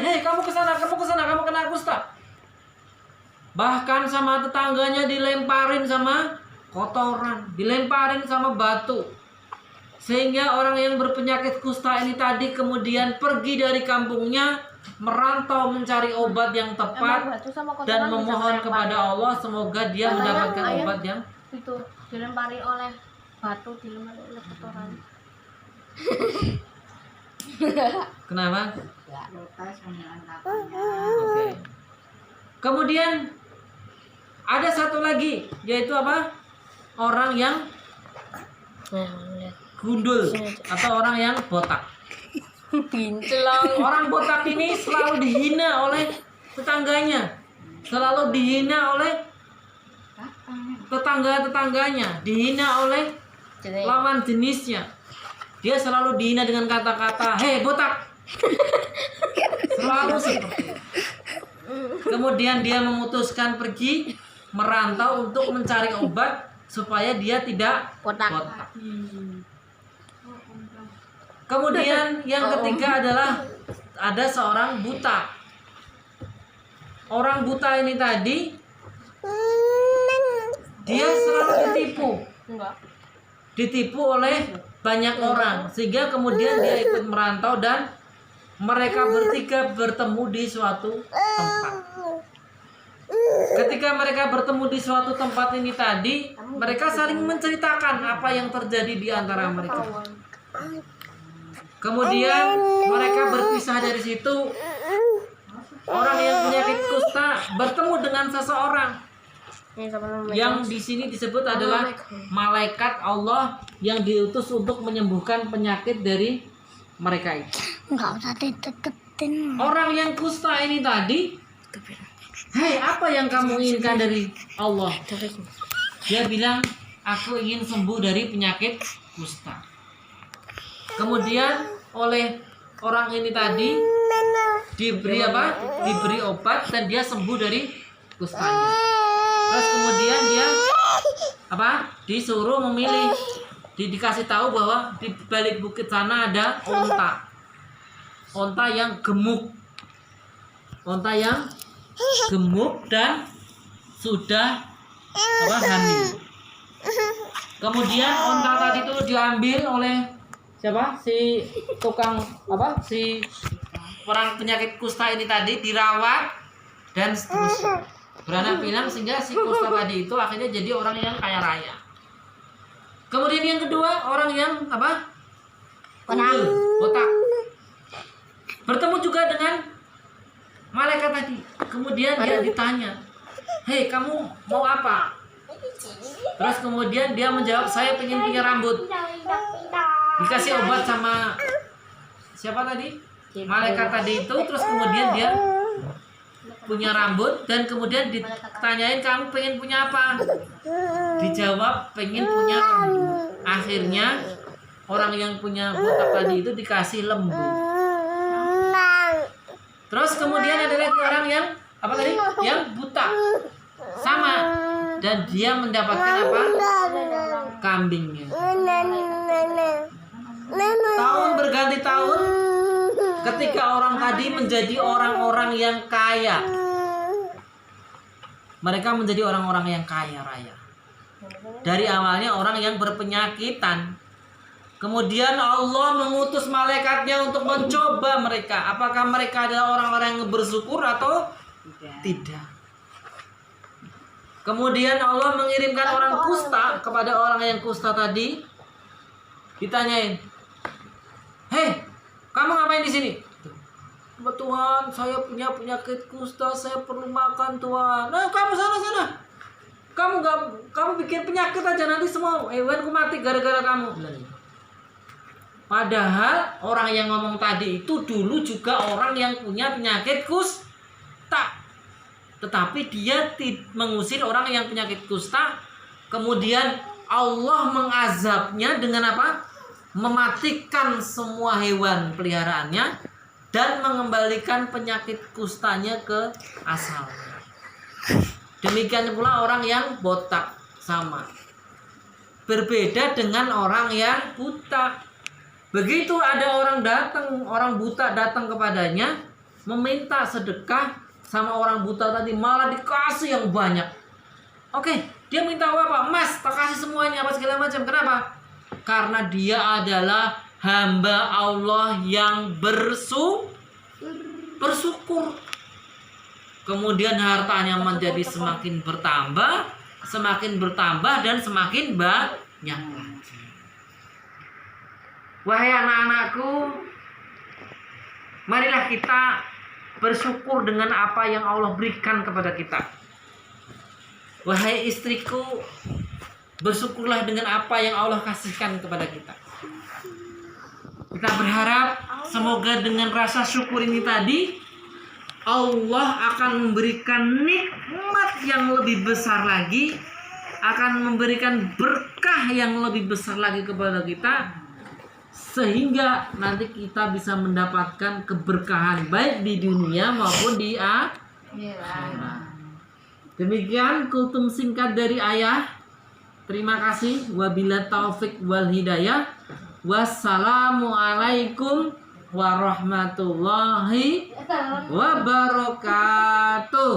hei kamu kesana, kamu kena kusta. Bahkan sama tetangganya dilemparin sama kotoran, dilemparin sama batu. Sehingga orang yang berpenyakit kusta ini tadi kemudian pergi dari kampungnya, merantau mencari obat yang tepat dan memohon kepada Allah semoga dia mendapatkan obat yang itu dilempari oleh batu, dilempari oleh kotoran. Kenapa? Oke. Kemudian ada satu lagi, yaitu apa? Orang yang gundul atau orang yang botak. Orang botak ini selalu dihina oleh tetangganya, selalu dihina oleh tetangga-tetangganya, dihina oleh lawan jenisnya. Dia selalu dihina dengan kata-kata, hei botak. Selalu seperti itu. Kemudian dia memutuskan pergi merantau untuk mencari obat supaya dia tidak botak. Kemudian yang ketiga adalah ada seorang buta. Orang buta ini tadi dia selalu ditipu oleh banyak orang, sehingga kemudian dia ikut merantau dan mereka bertiga bertemu di suatu tempat. Ketika mereka bertemu di suatu tempat ini tadi, mereka saling menceritakan apa yang terjadi di antara mereka. Kemudian mereka berpisah dari situ. Orang yang penyakit kusta bertemu dengan seseorang yang di sini disebut adalah malaikat Allah yang diutus untuk menyembuhkan penyakit dari mereka itu. Enggak usah diteketin. Orang yang kusta ini tadi, hei apa yang kamu inginkan dari Allah? Dia bilang, aku ingin sembuh dari penyakit kusta. Kemudian oleh orang ini tadi diberi apa? Diberi obat dan dia sembuh dari kustanya. Terus kemudian dia apa? Disuruh memilih, dikasih tahu bahwa di balik bukit sana ada onta yang gemuk, dan sudah hamil. Kemudian onta tadi itu diambil oleh siapa? Si tukang si orang penyakit kusta ini tadi dirawat dan seterusnya. Beranak pinak sehingga si kusta tadi itu akhirnya jadi orang yang kaya raya. Kemudian yang kedua, orang yang botak. Bertemu juga dengan malaikat tadi. Kemudian dia ditanya, hei kamu mau apa? Terus kemudian dia menjawab, saya ingin punya rambut. Dikasih obat sama siapa tadi? Malaikat tadi itu. Terus kemudian dia punya rambut dan kemudian ditanyain, kamu pengen punya apa? Dijawab pengen punya lembu. Akhirnya orang yang punya botak tadi itu dikasih lembu. Terus kemudian ada lagi orang yang yang buta sama, dan dia mendapatkan kambingnya. Tahun berganti tahun, ketika orang tadi menjadi orang-orang yang kaya, mereka menjadi orang-orang yang kaya raya. Dari awalnya orang yang berpenyakitan, kemudian Allah mengutus malaikatnya untuk mencoba mereka. Apakah mereka adalah orang-orang yang bersyukur atau tidak? Kemudian Allah mengirimkan orang kusta kepada orang yang kusta tadi. Ditanyain, hei, kamu ngapain di sini? Tuhan, saya punya penyakit kusta, saya perlu makan Tuhan. Nah, kamu sana. Kamu bikin penyakit aja, nanti semua hewanku mati gara-gara kamu. Padahal orang yang ngomong tadi itu dulu juga orang yang punya penyakit kusta. Tetapi dia mengusir orang yang penyakit kusta. Kemudian Allah mengazabnya dengan apa? Mematikan semua hewan peliharaannya dan mengembalikan penyakit kustanya ke asalnya. Demikian pula orang yang botak sama. Berbeda dengan orang yang buta. Begitu ada orang buta datang kepadanya, meminta sedekah sama orang buta tadi malah dikasih yang banyak. Oke, dia minta apa? Mas, tak kasih semuanya apa segala macam. Kenapa? Karena dia adalah hamba Allah yang bersyukur. Kemudian hartanya menjadi semakin bertambah dan semakin banyak. Wahai anak-anakku, marilah kita bersyukur dengan apa yang Allah berikan kepada kita. Wahai istriku, bersyukurlah dengan apa yang Allah kasihkan kepada kita. Kita berharap semoga dengan rasa syukur ini tadi Allah akan memberikan nikmat yang lebih besar lagi, akan memberikan berkah yang lebih besar lagi kepada kita, sehingga nanti kita bisa mendapatkan keberkahan baik di dunia maupun di akhirat. Demikian kultum singkat dari ayah. Terima kasih. Wabillahi taufik wal hidayah. Wassalamualaikum warahmatullahi wabarakatuh.